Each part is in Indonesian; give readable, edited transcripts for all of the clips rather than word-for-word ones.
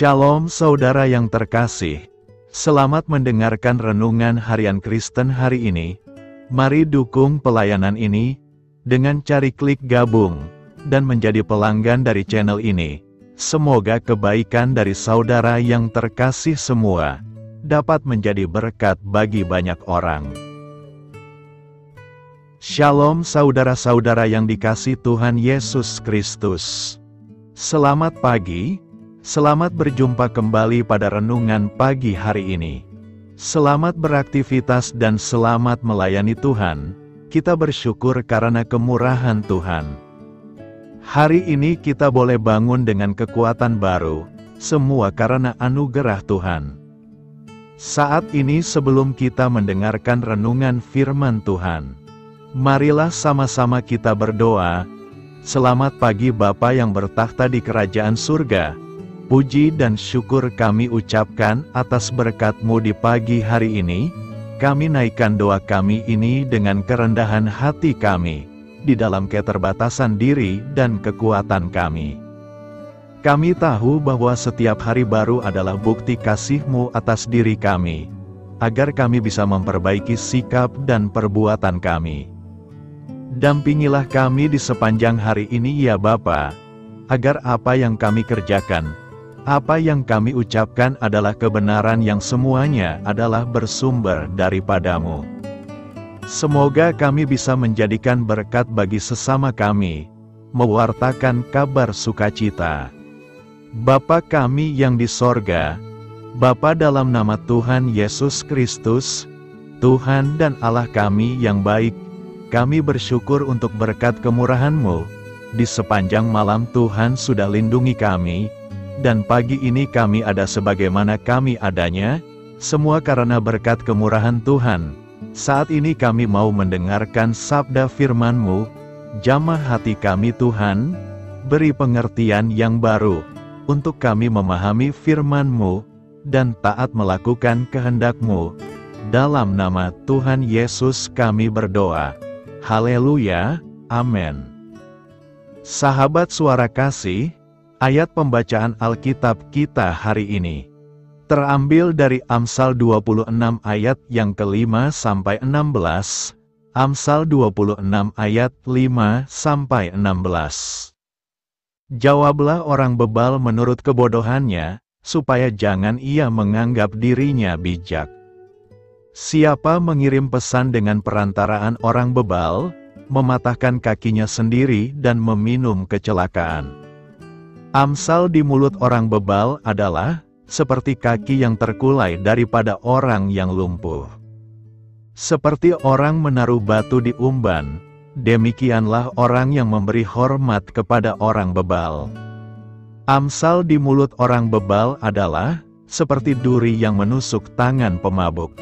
Shalom saudara yang terkasih, selamat mendengarkan renungan harian Kristen hari ini. Mari dukung pelayanan ini dengan cari klik gabung dan menjadi pelanggan dari channel ini. Semoga kebaikan dari saudara yang terkasih semua dapat menjadi berkat bagi banyak orang. Shalom saudara-saudara yang dikasihi Tuhan Yesus Kristus. Selamat pagi. Selamat berjumpa kembali pada renungan pagi hari ini. Selamat beraktivitas dan selamat melayani Tuhan. Kita bersyukur karena kemurahan Tuhan. Hari ini kita boleh bangun dengan kekuatan baru, semua karena anugerah Tuhan. Saat ini sebelum kita mendengarkan renungan firman Tuhan, marilah sama-sama kita berdoa. Selamat pagi Bapa yang bertakhta di kerajaan surga. Puji dan syukur kami ucapkan atas berkat-Mu di pagi hari ini. Kami naikkan doa kami ini dengan kerendahan hati kami, di dalam keterbatasan diri dan kekuatan kami. Kami tahu bahwa setiap hari baru adalah bukti kasih-Mu atas diri kami, agar kami bisa memperbaiki sikap dan perbuatan kami. Dampingilah kami di sepanjang hari ini ya Bapa, agar apa yang kami kerjakan, apa yang kami ucapkan adalah kebenaran yang semuanya adalah bersumber daripada-Mu. Semoga kami bisa menjadikan berkat bagi sesama kami, mewartakan kabar sukacita. Bapa kami yang di sorga, Bapa dalam nama Tuhan Yesus Kristus, Tuhan dan Allah kami yang baik, kami bersyukur untuk berkat kemurahan-Mu. Di sepanjang malam Tuhan sudah lindungi kami, dan pagi ini kami ada sebagaimana kami adanya, semua karena berkat kemurahan Tuhan. Saat ini kami mau mendengarkan sabda firman-Mu, jamah hati kami Tuhan, beri pengertian yang baru, untuk kami memahami firman-Mu, dan taat melakukan kehendak-Mu. Dalam nama Tuhan Yesus kami berdoa. Haleluya, amin. Sahabat suara kasih, ayat pembacaan Alkitab kita hari ini terambil dari Amsal 26 ayat yang ke-5 sampai 16. Amsal 26 ayat 5 sampai 16. Jawablah orang bebal menurut kebodohannya, supaya jangan ia menganggap dirinya bijak. Siapa mengirim pesan dengan perantaraan orang bebal, mematahkan kakinya sendiri dan meminum kecelakaan. Amsal di mulut orang bebal adalah seperti kaki yang terkulai daripada orang yang lumpuh. Seperti orang menaruh batu di umban, demikianlah orang yang memberi hormat kepada orang bebal. Amsal di mulut orang bebal adalah seperti duri yang menusuk tangan pemabuk.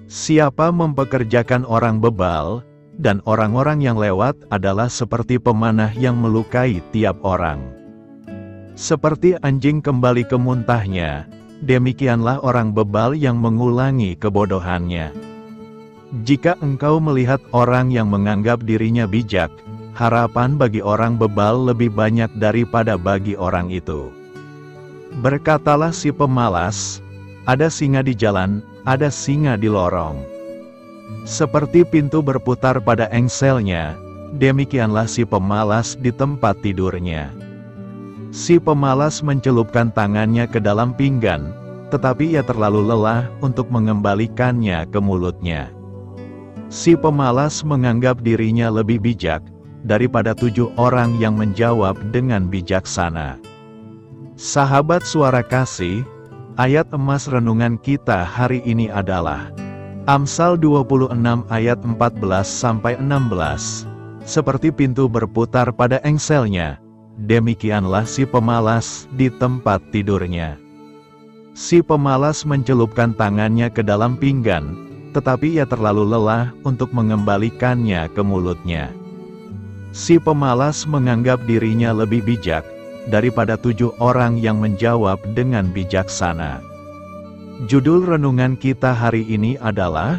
Siapa mempekerjakan orang bebal, dan orang-orang yang lewat adalah seperti pemanah yang melukai tiap orang. Seperti anjing kembali ke muntahnya, demikianlah orang bebal yang mengulangi kebodohannya. Jika engkau melihat orang yang menganggap dirinya bijak, harapan bagi orang bebal lebih banyak daripada bagi orang itu. Berkatalah si pemalas, ada singa di jalan, ada singa di lorong. Seperti pintu berputar pada engselnya, demikianlah si pemalas di tempat tidurnya. Si pemalas mencelupkan tangannya ke dalam pinggan, tetapi ia terlalu lelah untuk mengembalikannya ke mulutnya. Si pemalas menganggap dirinya lebih bijak daripada 7 orang yang menjawab dengan bijaksana. Sahabat suara kasih, ayat emas renungan kita hari ini adalah Amsal 26 ayat 14 sampai 16. Seperti pintu berputar pada engselnya, demikianlah si pemalas di tempat tidurnya. Si pemalas mencelupkan tangannya ke dalam pinggan, tetapi ia terlalu lelah untuk mengembalikannya ke mulutnya. Si pemalas menganggap dirinya lebih bijak daripada 7 orang yang menjawab dengan bijaksana. Judul renungan kita hari ini adalah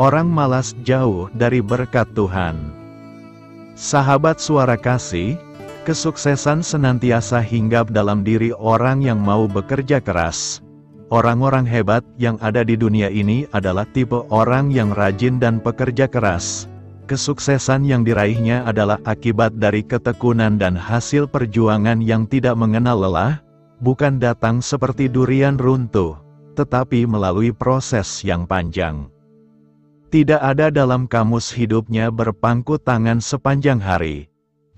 Orang Malas Jauh dari Berkat Tuhan. Sahabat suara kasih, Kesuksesan senantiasa hinggap dalam diri orang yang mau bekerja keras. Orang-orang hebat yang ada di dunia ini adalah tipe orang yang rajin dan pekerja keras. Kesuksesan yang diraihnya adalah akibat dari ketekunan dan hasil perjuangan yang tidak mengenal lelah, bukan datang seperti durian runtuh, tetapi melalui proses yang panjang. Tidak ada dalam kamus hidupnya berpangku tangan sepanjang hari.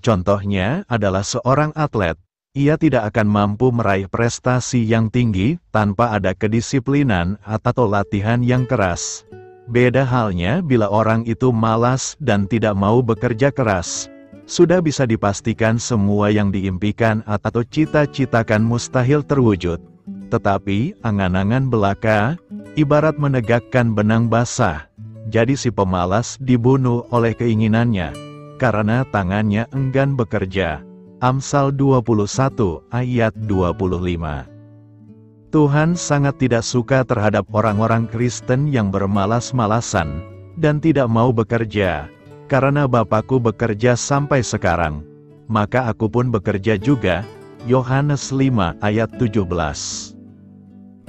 Contohnya adalah seorang atlet, ia tidak akan mampu meraih prestasi yang tinggi tanpa ada kedisiplinan atau latihan yang keras. Beda halnya bila orang itu malas dan tidak mau bekerja keras. Sudah bisa dipastikan semua yang diimpikan atau cita-citakan mustahil terwujud. Tetapi, angan-angan belaka, ibarat menegakkan benang basah. Jadi si pemalas dibunuh oleh keinginannya, karena tangannya enggan bekerja. Amsal 21 ayat 25. Tuhan sangat tidak suka terhadap orang-orang Kristen yang bermalas-malasan, dan tidak mau bekerja. Karena Bapakku bekerja sampai sekarang, maka aku pun bekerja juga. Yohanes 5 ayat 17.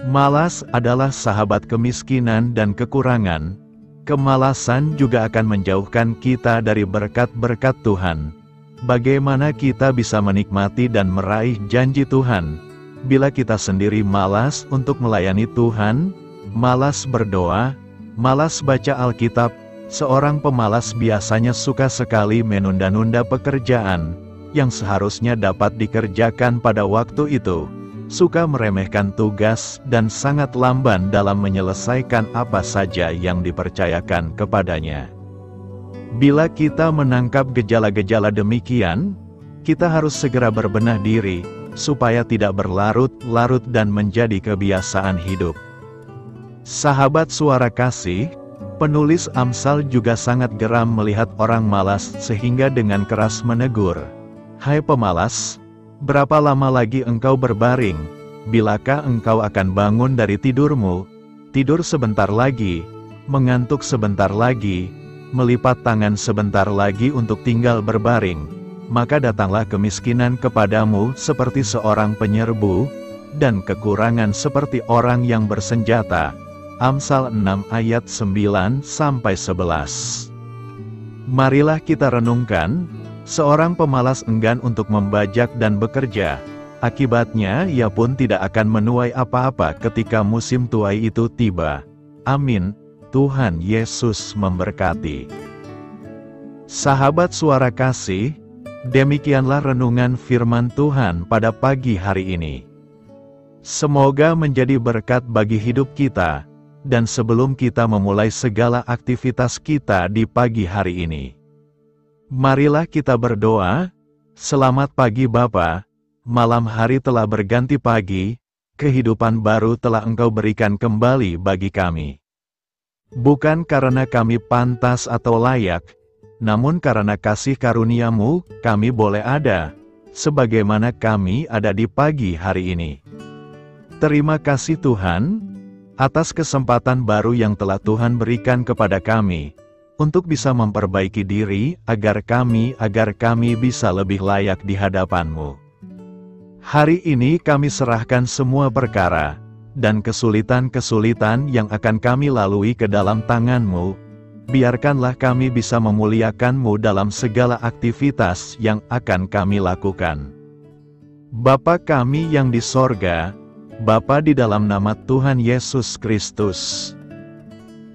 Malas adalah sahabat kemiskinan dan kekurangan. Kemalasan juga akan menjauhkan kita dari berkat-berkat Tuhan. Bagaimana kita bisa menikmati dan meraih janji Tuhan bila kita sendiri malas untuk melayani Tuhan, malas berdoa, malas baca Alkitab? Seorang pemalas biasanya suka sekali menunda-nunda pekerjaan yang seharusnya dapat dikerjakan pada waktu itu, suka meremehkan tugas dan sangat lamban dalam menyelesaikan apa saja yang dipercayakan kepadanya. Bila kita menangkap gejala-gejala demikian, kita harus segera berbenah diri, supaya tidak berlarut-larut dan menjadi kebiasaan hidup. Sahabat Suara Kasih, penulis Amsal juga sangat geram melihat orang malas sehingga dengan keras menegur, "Hai pemalas, berapa lama lagi engkau berbaring? Bilakah engkau akan bangun dari tidurmu? Tidur sebentar lagi, mengantuk sebentar lagi, melipat tangan sebentar lagi untuk tinggal berbaring. Maka datanglah kemiskinan kepadamu seperti seorang penyerbu, dan kekurangan seperti orang yang bersenjata." Amsal 6 ayat 9-11. Marilah kita renungkan, seorang pemalas enggan untuk membajak dan bekerja. Akibatnya ia pun tidak akan menuai apa-apa ketika musim tuai itu tiba. Amin. Tuhan Yesus memberkati. Sahabat Suara Kasih, demikianlah renungan firman Tuhan pada pagi hari ini. Semoga menjadi berkat bagi hidup kita, dan sebelum kita memulai segala aktivitas kita di pagi hari ini, marilah kita berdoa. Selamat pagi Bapa, malam hari telah berganti pagi, kehidupan baru telah Engkau berikan kembali bagi kami. Bukan karena kami pantas atau layak, namun karena kasih karunia-Mu, kami boleh ada, sebagaimana kami ada di pagi hari ini. Terima kasih Tuhan, atas kesempatan baru yang telah Tuhan berikan kepada kami, untuk bisa memperbaiki diri, agar kami bisa lebih layak di hadapan-Mu. Hari ini kami serahkan semua perkara, dan kesulitan-kesulitan yang akan kami lalui ke dalam tangan-Mu. Biarkanlah kami bisa memuliakan-Mu dalam segala aktivitas yang akan kami lakukan. Bapa kami yang di sorga, Bapa di dalam nama Tuhan Yesus Kristus.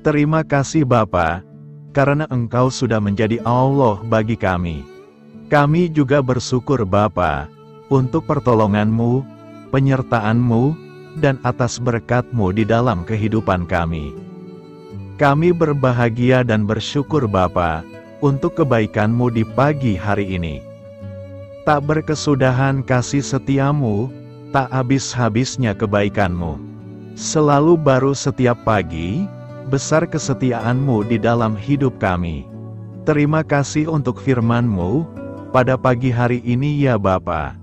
Terima kasih Bapa, karena Engkau sudah menjadi Allah bagi kami. Kami juga bersyukur Bapa, untuk pertolongan-Mu, penyertaan-Mu, dan atas berkat-Mu di dalam kehidupan kami. Kami berbahagia dan bersyukur Bapa, untuk kebaikan-Mu di pagi hari ini. Tak berkesudahan kasih setia-Mu, tak habis-habisnya kebaikan-Mu. Selalu baru setiap pagi, besar kesetiaan-Mu di dalam hidup kami. Terima kasih untuk firman-Mu, pada pagi hari ini ya Bapa.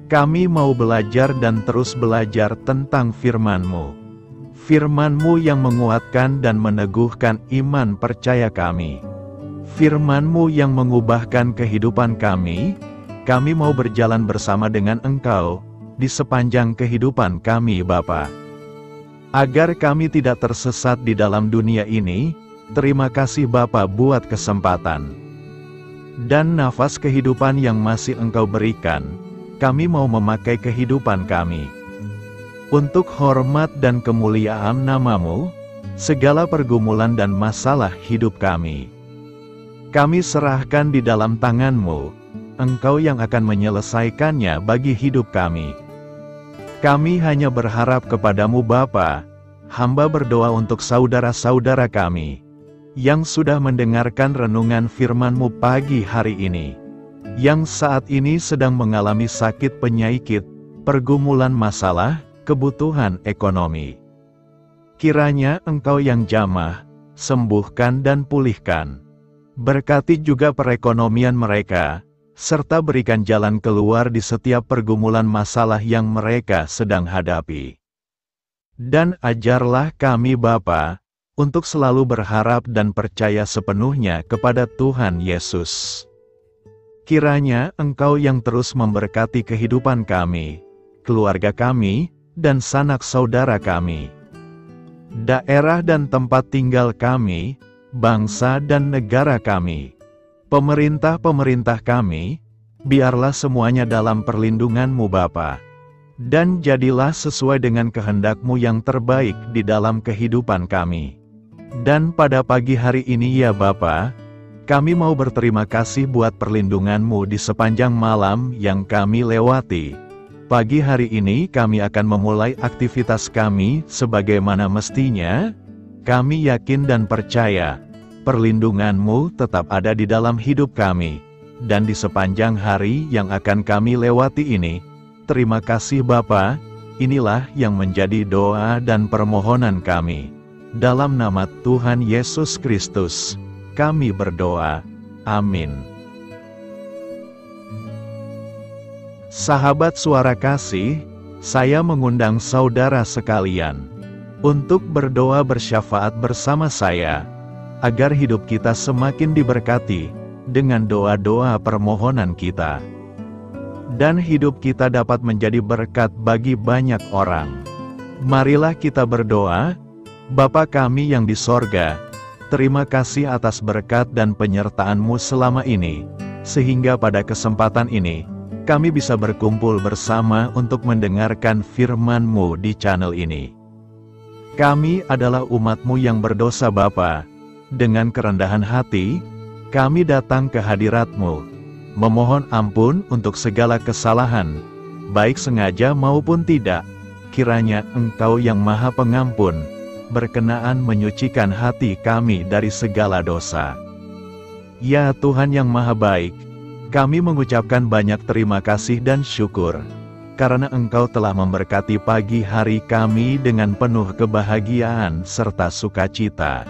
Kami mau belajar dan terus belajar tentang firman-Mu. Firman-Mu yang menguatkan dan meneguhkan iman percaya kami. Firman-Mu yang mengubahkan kehidupan kami, kami mau berjalan bersama dengan Engkau di sepanjang kehidupan kami Bapa. Agar kami tidak tersesat di dalam dunia ini, terima kasih Bapa buat kesempatan dan nafas kehidupan yang masih Engkau berikan. Kami mau memakai kehidupan kami untuk hormat dan kemuliaan nama-Mu. Segala pergumulan dan masalah hidup kami serahkan di dalam tangan-Mu. Engkau yang akan menyelesaikannya bagi hidup kami. Kami hanya berharap kepadamu Bapa. Hamba berdoa untuk saudara-saudara kami yang sudah mendengarkan renungan firman-Mu pagi hari ini, yang saat ini sedang mengalami sakit penyakit, pergumulan masalah, kebutuhan ekonomi. Kiranya Engkau yang jamah, sembuhkan dan pulihkan. Berkati juga perekonomian mereka, serta berikan jalan keluar di setiap pergumulan masalah yang mereka sedang hadapi. Dan ajarlah kami Bapa, untuk selalu berharap dan percaya sepenuhnya kepada Tuhan Yesus. Kiranya Engkau yang terus memberkati kehidupan kami, keluarga kami, dan sanak saudara kami, daerah dan tempat tinggal kami, bangsa dan negara kami, pemerintah-pemerintah kami, biarlah semuanya dalam perlindungan-Mu Bapa. Dan jadilah sesuai dengan kehendak-Mu yang terbaik di dalam kehidupan kami. Dan pada pagi hari ini ya Bapa, kami mau berterima kasih buat perlindungan-Mu di sepanjang malam yang kami lewati. Pagi hari ini kami akan memulai aktivitas kami sebagaimana mestinya. Kami yakin dan percaya, perlindungan-Mu tetap ada di dalam hidup kami, dan di sepanjang hari yang akan kami lewati ini. Terima kasih Bapa, inilah yang menjadi doa dan permohonan kami. Dalam nama Tuhan Yesus Kristus, kami berdoa. Amin. Sahabat Suara Kasih, saya mengundang saudara sekalian untuk berdoa bersyafaat bersama saya, agar hidup kita semakin diberkati dengan doa-doa permohonan kita, dan hidup kita dapat menjadi berkat bagi banyak orang. Marilah kita berdoa. Bapa kami yang di sorga, terima kasih atas berkat dan penyertaan-Mu selama ini, sehingga pada kesempatan ini, kami bisa berkumpul bersama untuk mendengarkan firman-Mu di channel ini. Kami adalah umat-Mu yang berdosa Bapa. Dengan kerendahan hati, kami datang ke hadirat-Mu, memohon ampun untuk segala kesalahan, baik sengaja maupun tidak. Kiranya Engkau yang Maha Pengampun, berkenaan menyucikan hati kami dari segala dosa. Ya Tuhan yang Maha Baik, kami mengucapkan banyak terima kasih dan syukur, karena Engkau telah memberkati pagi hari kami dengan penuh kebahagiaan serta sukacita.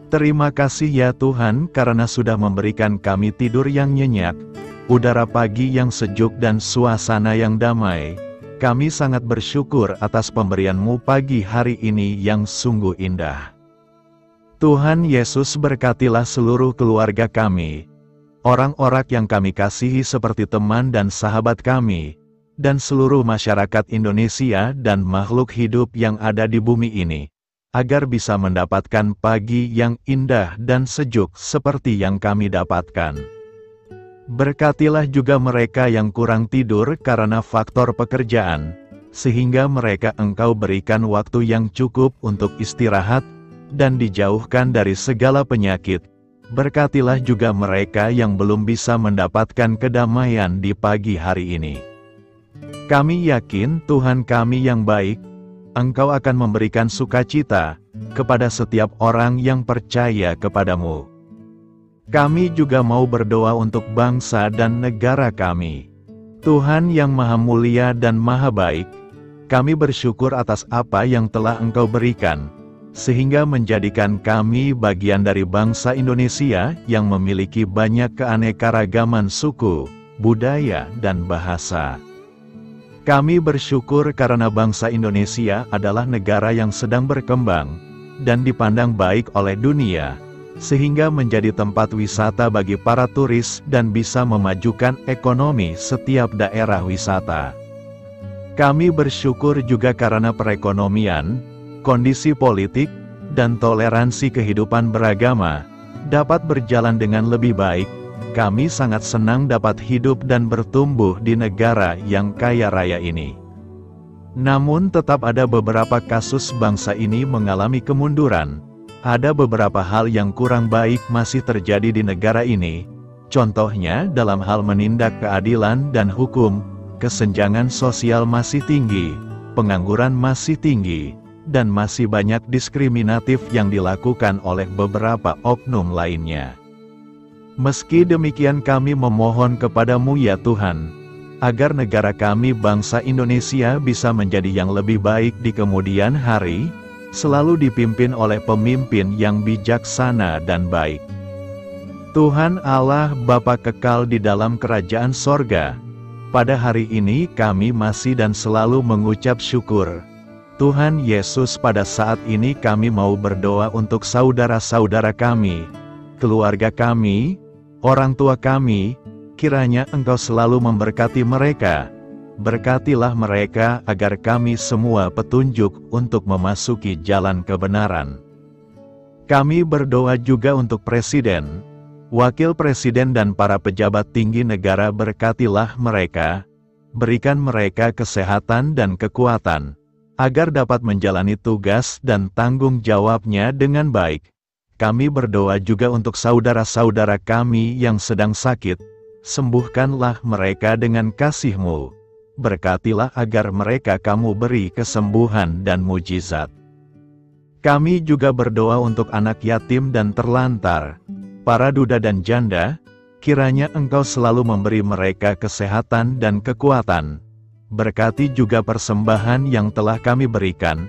Terima kasih ya Tuhan karena sudah memberikan kami tidur yang nyenyak, udara pagi yang sejuk dan suasana yang damai. Kami sangat bersyukur atas pemberian-Mu pagi hari ini yang sungguh indah. Tuhan Yesus berkatilah seluruh keluarga kami, orang-orang yang kami kasihi seperti teman dan sahabat kami, dan seluruh masyarakat Indonesia dan makhluk hidup yang ada di bumi ini, agar bisa mendapatkan pagi yang indah dan sejuk seperti yang kami dapatkan. Berkatilah juga mereka yang kurang tidur karena faktor pekerjaan, sehingga mereka Engkau berikan waktu yang cukup untuk istirahat, dan dijauhkan dari segala penyakit. Berkatilah juga mereka yang belum bisa mendapatkan kedamaian di pagi hari ini. Kami yakin Tuhan kami yang baik, Engkau akan memberikan sukacita kepada setiap orang yang percaya kepadamu. Kami juga mau berdoa untuk bangsa dan negara kami. Tuhan yang Maha Mulia dan Maha Baik, kami bersyukur atas apa yang telah Engkau berikan, sehingga menjadikan kami bagian dari bangsa Indonesia yang memiliki banyak keanekaragaman suku, budaya, dan bahasa. Kami bersyukur karena bangsa Indonesia adalah negara yang sedang berkembang, dan dipandang baik oleh dunia, sehingga menjadi tempat wisata bagi para turis dan bisa memajukan ekonomi setiap daerah wisata. Kami bersyukur juga karena perekonomian, kondisi politik, dan toleransi kehidupan beragama dapat berjalan dengan lebih baik. Kami sangat senang dapat hidup dan bertumbuh di negara yang kaya raya ini. Namun tetap ada beberapa kasus bangsa ini mengalami kemunduran. Ada beberapa hal yang kurang baik masih terjadi di negara ini. Contohnya dalam hal menindak keadilan dan hukum, kesenjangan sosial masih tinggi, pengangguran masih tinggi, dan masih banyak diskriminatif yang dilakukan oleh beberapa oknum lainnya. Meski demikian kami memohon kepadamu ya Tuhan, agar negara kami bangsa Indonesia bisa menjadi yang lebih baik di kemudian hari, selalu dipimpin oleh pemimpin yang bijaksana dan baik. Tuhan Allah Bapa kekal di dalam kerajaan sorga, pada hari ini kami masih dan selalu mengucap syukur. Tuhan Yesus, pada saat ini kami mau berdoa untuk saudara-saudara kami, keluarga kami, orang tua kami, kiranya Engkau selalu memberkati mereka. Berkatilah mereka agar kami semua petunjuk untuk memasuki jalan kebenaran. Kami berdoa juga untuk Presiden, Wakil Presiden dan para pejabat tinggi negara. Berkatilah mereka, berikan mereka kesehatan dan kekuatan, agar dapat menjalani tugas dan tanggung jawabnya dengan baik. Kami berdoa juga untuk saudara-saudara kami yang sedang sakit, sembuhkanlah mereka dengan kasih-Mu. Berkatilah agar mereka Kamu beri kesembuhan dan mujizat. Kami juga berdoa untuk anak yatim dan terlantar, para duda dan janda, kiranya Engkau selalu memberi mereka kesehatan dan kekuatan. Berkati juga persembahan yang telah kami berikan.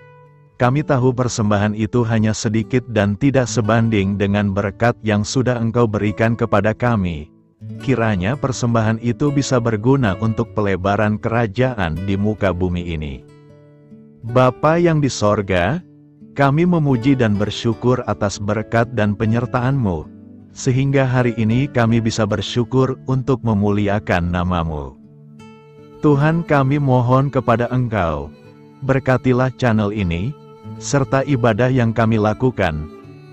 Kami tahu persembahan itu hanya sedikit dan tidak sebanding dengan berkat yang sudah Engkau berikan kepada kami. Kiranya persembahan itu bisa berguna untuk pelebaran kerajaan di muka bumi ini. Bapa yang di sorga, kami memuji dan bersyukur atas berkat dan penyertaan-Mu, sehingga hari ini kami bisa bersyukur untuk memuliakan nama-Mu. Tuhan, kami mohon kepada Engkau, berkatilah channel ini, serta ibadah yang kami lakukan.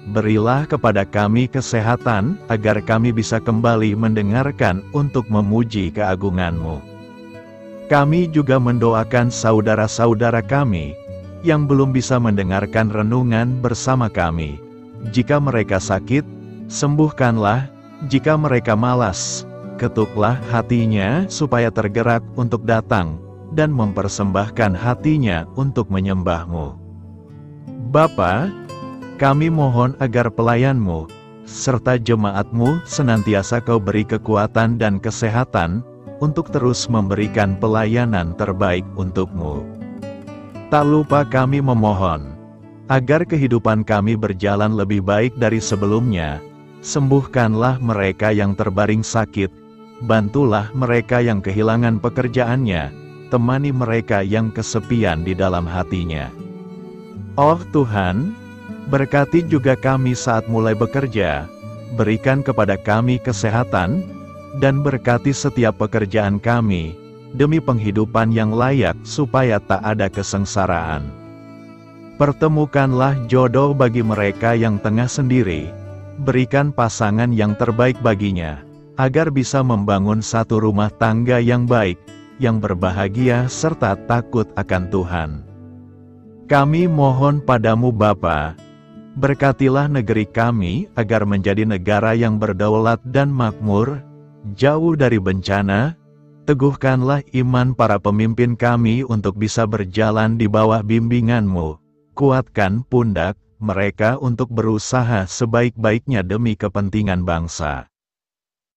Berilah kepada kami kesehatan, agar kami bisa kembali mendengarkan untuk memuji keagungan-Mu. Kami juga mendoakan saudara-saudara kami, yang belum bisa mendengarkan renungan bersama kami. Jika mereka sakit, sembuhkanlah. Jika mereka malas, ketuklah hatinya supaya tergerak untuk datang, dan mempersembahkan hatinya untuk menyembah-Mu. Bapa, kami mohon agar pelayan-Mu, serta jemaat-Mu senantiasa Kau beri kekuatan dan kesehatan, untuk terus memberikan pelayanan terbaik untuk-Mu. Tak lupa kami memohon, agar kehidupan kami berjalan lebih baik dari sebelumnya. Sembuhkanlah mereka yang terbaring sakit, bantulah mereka yang kehilangan pekerjaannya, temani mereka yang kesepian di dalam hatinya. Oh Tuhan, berkati juga kami saat mulai bekerja, berikan kepada kami kesehatan, dan berkati setiap pekerjaan kami, demi penghidupan yang layak supaya tak ada kesengsaraan. Pertemukanlah jodoh bagi mereka yang tengah sendiri, berikan pasangan yang terbaik baginya, agar bisa membangun satu rumah tangga yang baik, yang berbahagia serta takut akan Tuhan. Kami mohon padamu Bapa, berkatilah negeri kami agar menjadi negara yang berdaulat dan makmur, jauh dari bencana. Teguhkanlah iman para pemimpin kami untuk bisa berjalan di bawah bimbingan-Mu. Kuatkan pundak mereka untuk berusaha sebaik-baiknya demi kepentingan bangsa.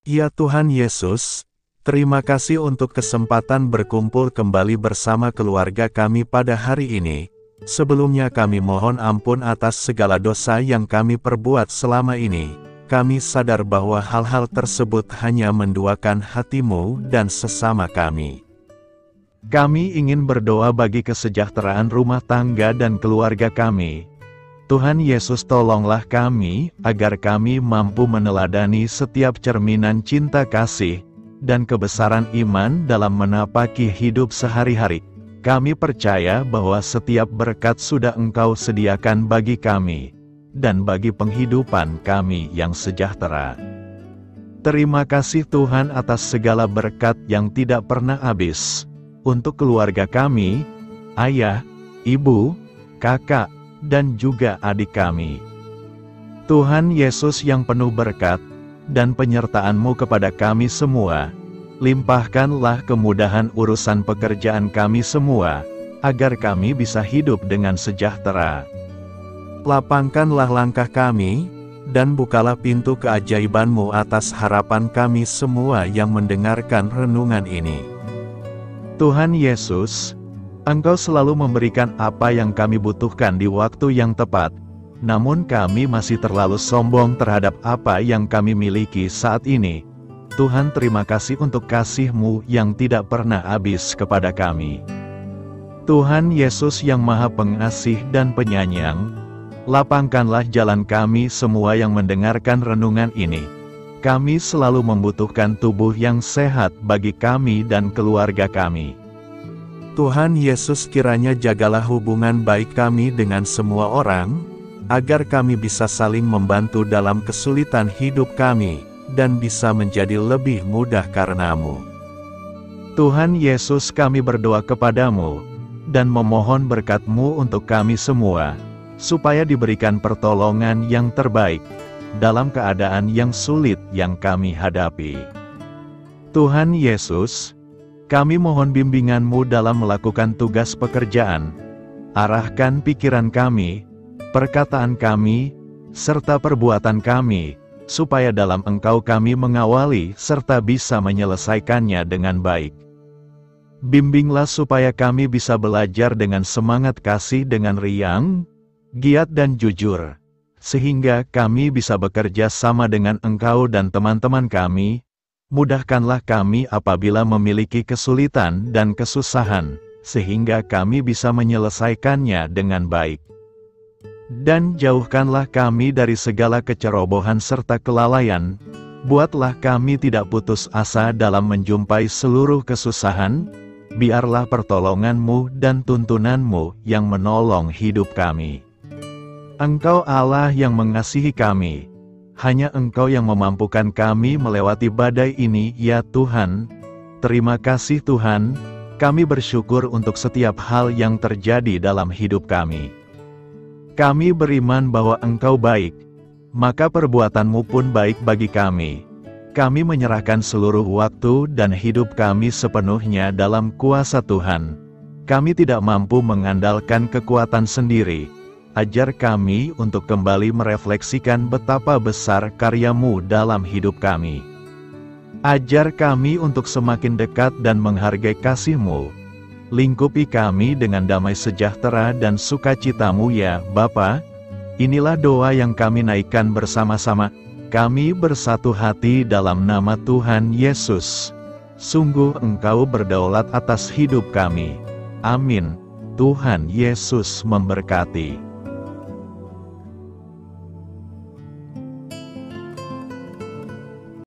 Ya Tuhan Yesus, terima kasih untuk kesempatan berkumpul kembali bersama keluarga kami pada hari ini. Sebelumnya kami mohon ampun atas segala dosa yang kami perbuat selama ini. Kami sadar bahwa hal-hal tersebut hanya menduakan hati-Mu dan sesama kami. Kami ingin berdoa bagi kesejahteraan rumah tangga dan keluarga kami. Tuhan Yesus, tolonglah kami, agar kami mampu meneladani setiap cerminan cinta kasih, dan kebesaran iman dalam menapaki hidup sehari-hari. Kami percaya bahwa setiap berkat sudah Engkau sediakan bagi kami, dan bagi penghidupan kami yang sejahtera. Terima kasih Tuhan atas segala berkat yang tidak pernah habis, untuk keluarga kami, ayah, ibu, kakak, dan juga adik kami. Tuhan Yesus yang penuh berkat, dan penyertaan-Mu kepada kami semua, limpahkanlah kemudahan urusan pekerjaan kami semua, agar kami bisa hidup dengan sejahtera. Lapangkanlah langkah kami, dan bukalah pintu keajaiban-Mu atas harapan kami semua yang mendengarkan renungan ini. Tuhan Yesus, Engkau selalu memberikan apa yang kami butuhkan di waktu yang tepat, namun kami masih terlalu sombong terhadap apa yang kami miliki saat ini. Tuhan, terima kasih untuk kasih-Mu yang tidak pernah habis kepada kami. Tuhan Yesus yang Maha Pengasih dan Penyayang, lapangkanlah jalan kami semua yang mendengarkan renungan ini. Kami selalu membutuhkan tubuh yang sehat bagi kami dan keluarga kami. Tuhan Yesus, kiranya jagalah hubungan baik kami dengan semua orang, agar kami bisa saling membantu dalam kesulitan hidup kami, dan bisa menjadi lebih mudah karena-Mu. Tuhan Yesus, kami berdoa kepadamu, dan memohon berkat-Mu untuk kami semua, supaya diberikan pertolongan yang terbaik, dalam keadaan yang sulit yang kami hadapi. Tuhan Yesus, kami mohon bimbingan-Mu dalam melakukan tugas pekerjaan. Arahkan pikiran kami, perkataan kami, serta perbuatan kami, supaya dalam Engkau kami mengawali serta bisa menyelesaikannya dengan baik. Bimbinglah supaya kami bisa belajar dengan semangat kasih dengan riang, giat dan jujur, sehingga kami bisa bekerja sama dengan Engkau dan teman-teman kami. Mudahkanlah kami apabila memiliki kesulitan dan kesusahan, sehingga kami bisa menyelesaikannya dengan baik. Dan jauhkanlah kami dari segala kecerobohan serta kelalaian. Buatlah kami tidak putus asa dalam menjumpai seluruh kesusahan. Biarlah pertolongan-Mu dan tuntunan-Mu yang menolong hidup kami. Engkau Allah yang mengasihi kami. Hanya Engkau yang memampukan kami melewati badai ini, ya Tuhan. Terima kasih Tuhan, kami bersyukur untuk setiap hal yang terjadi dalam hidup kami. Kami beriman bahwa Engkau baik, maka perbuatan-Mu pun baik bagi kami. Kami menyerahkan seluruh waktu dan hidup kami sepenuhnya dalam kuasa Tuhan. Kami tidak mampu mengandalkan kekuatan sendiri. Ajar kami untuk kembali merefleksikan betapa besar karya-Mu dalam hidup kami. Ajar kami untuk semakin dekat dan menghargai kasih-Mu. Lingkupi kami dengan damai sejahtera dan sukacita-Mu ya Bapa. Inilah doa yang kami naikkan bersama-sama. Kami bersatu hati dalam nama Tuhan Yesus. Sungguh Engkau berdaulat atas hidup kami. Amin. Tuhan Yesus memberkati.